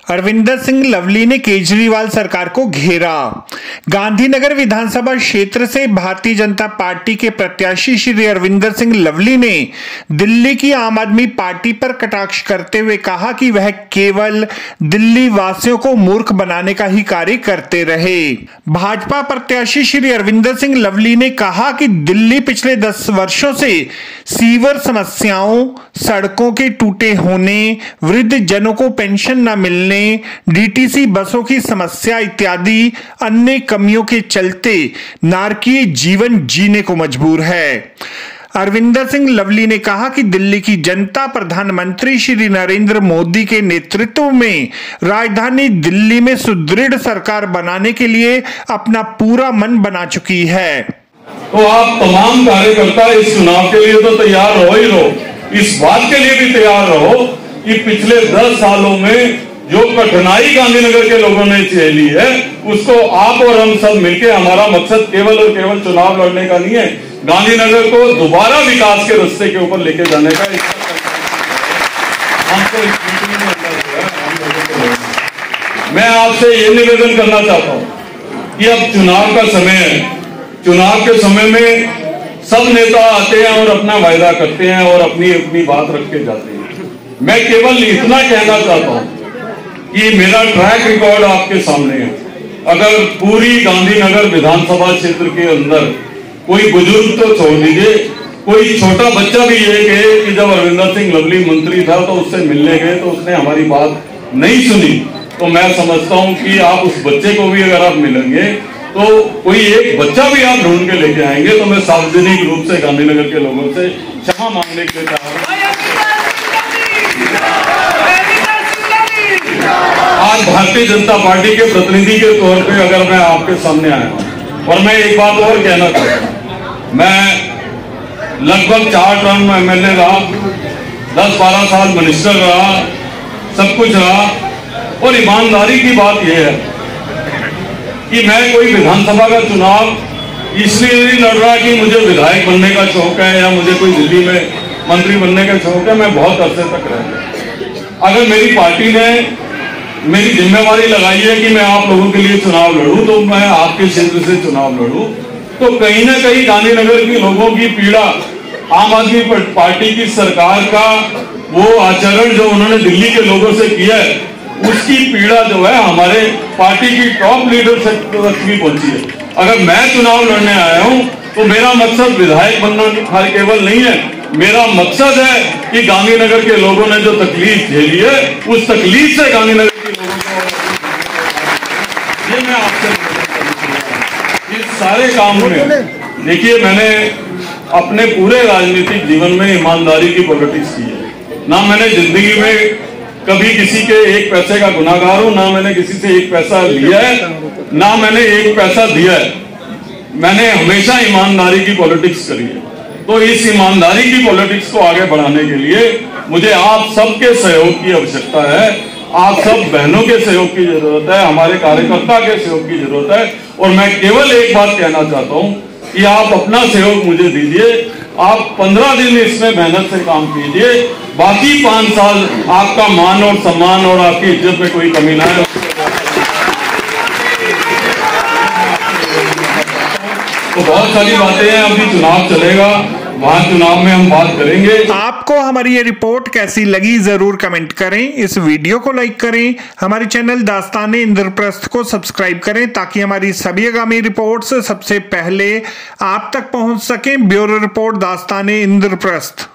अरविंदर सिंह लवली ने केजरीवाल सरकार को घेरा। गांधीनगर विधानसभा क्षेत्र से भारतीय जनता पार्टी के प्रत्याशी श्री अरविंदर सिंह लवली ने दिल्ली की आम आदमी पार्टी पर कटाक्ष करते हुए कहा कि वह केवल दिल्ली वासियों को मूर्ख बनाने का ही कार्य करते रहे। भाजपा प्रत्याशी श्री अरविंदर सिंह लवली ने कहा कि दिल्ली पिछले 10 वर्षों से सीवर समस्याओं, सड़कों के टूटे होने, वृद्ध जनों को पेंशन न मिलने, डीटीसी बसों की समस्या इत्यादि अन्य कमियों के चलते नारकीय जीवन जीने को मजबूर है। अरविंदर सिंह लवली ने कहा कि दिल्ली की जनता प्रधानमंत्री श्री नरेंद्र मोदी के नेतृत्व में राजधानी दिल्ली में सुदृढ़ सरकार बनाने के लिए अपना पूरा मन बना चुकी है। तो आप तमाम कार्यकर्ता इस चुनाव के लिए तो तैयार रहो ही रहो, इस बात के लिए भी तैयार रहो कि पिछले 10 सालों में जो कठिनाई गांधीनगर के लोगों ने झेली है उसको आप और हम सब मिलकर, हमारा मकसद केवल और केवल चुनाव लड़ने का नहीं है, गांधीनगर को दोबारा विकास के रास्ते के ऊपर लेके जाने का। मैं आपसे ये निवेदन करना चाहता हूं कि अब चुनाव का समय है। चुनाव के समय में सब नेता आते हैं और अपना वायदा करते हैं और अपनी अपनी बात रख के जाते हैं। मैं केवल इतना कहना चाहता हूं कि मेरा ट्रैक रिकॉर्ड आपके सामने है। अगर पूरी गांधीनगर विधानसभा क्षेत्र के अंदर कोई बुजुर्ग तो छोड़ दीजिए, कोई छोटा बच्चा भी ये कहे कि जब अरविंदर सिंह लवली मंत्री था तो उससे मिलने गए तो उसने हमारी बात नहीं सुनी, तो मैं समझता हूं कि आप उस बच्चे को भी अगर आप मिलेंगे तो कोई एक बच्चा भी आप ढूंढ के लेके आएंगे, तो मैं सार्वजनिक रूप से गांधीनगर के लोगों से क्षमा मांगने के लिए चाह रहा हूं। आज भारतीय जनता पार्टी के प्रतिनिधि के तौर पे अगर मैं आपके सामने आया हूं, और मैं एक बात और कहना चाहता हूं, मैं लगभग 4 टर्म एमएलए रहा, 10-12 साल मिनिस्टर रहा, सब कुछ रहा, और ईमानदारी की बात यह है कि मैं कोई विधानसभा का चुनाव इसलिए नहीं लड़ रहा कि मुझे विधायक बनने का शौक है या मुझे कोई दिल्ली में मंत्री बनने का शौक है। मैं बहुत अरसे तक रहा। अगर मेरी पार्टी ने मेरी जिम्मेवारी लगाई है कि मैं आप लोगों के लिए चुनाव लड़ूं, तो मैं आपके क्षेत्र से चुनाव लड़ूं, तो कहीं ना कहीं गांधीनगर के लोगों की पीड़ा, आम आदमी पार्टी की सरकार का वो आचरण जो उन्होंने दिल्ली के लोगों से किया है, उसकी पीड़ा जो है हमारे पार्टी की टॉप लीडर तक भी पहुंची है। अगर मैं चुनाव लड़ने आया हूं तो मेरा मकसद विधायक बनना केवल नहीं है, मेरा मकसद है कि गांधीनगर के लोगों ने जो तकलीफ झेली है उस तकलीफ से गांधीनगर के लोगों को, ये मैं आपसे इस सारे काम में देखिए, मैंने अपने पूरे राजनीतिक जीवन में ईमानदारी की पॉलिटिक्स की है। ना मैंने जिंदगी में कभी किसी के एक पैसे का गुनाहगार हूं, ना मैंने किसी से एक पैसा लिया है, ना मैंने एक पैसा दिया है। मैंने हमेशा ईमानदारी की पॉलिटिक्स करी है। तो इस ईमानदारी की पॉलिटिक्स को आगे बढ़ाने के लिए मुझे आप सबके सहयोग की आवश्यकता है, आप सब बहनों के सहयोग की जरूरत है, हमारे कार्यकर्ता के सहयोग की जरूरत है। और मैं केवल एक बात कहना चाहता हूं कि आप अपना सहयोग मुझे दीजिए। आप 15 दिन इसमें मेहनत से काम कीजिए, बाकी 5 साल आपका मान और सम्मान और आपकी इज्जत में कोई कमी ना है। तो बहुत सारी बातें हैं, अभी चुनाव चलेगा, वहां चुनाव में हम बात करेंगे। आपको हमारी ये रिपोर्ट कैसी लगी जरूर कमेंट करें, इस वीडियो को लाइक करें, हमारे चैनल दास्ताने इंद्रप्रस्थ को सब्सक्राइब करें ताकि हमारी सभी आगामी रिपोर्ट्स सबसे पहले आप तक पहुंच सकें। ब्यूरो रिपोर्ट दास्ताने इंद्रप्रस्थ।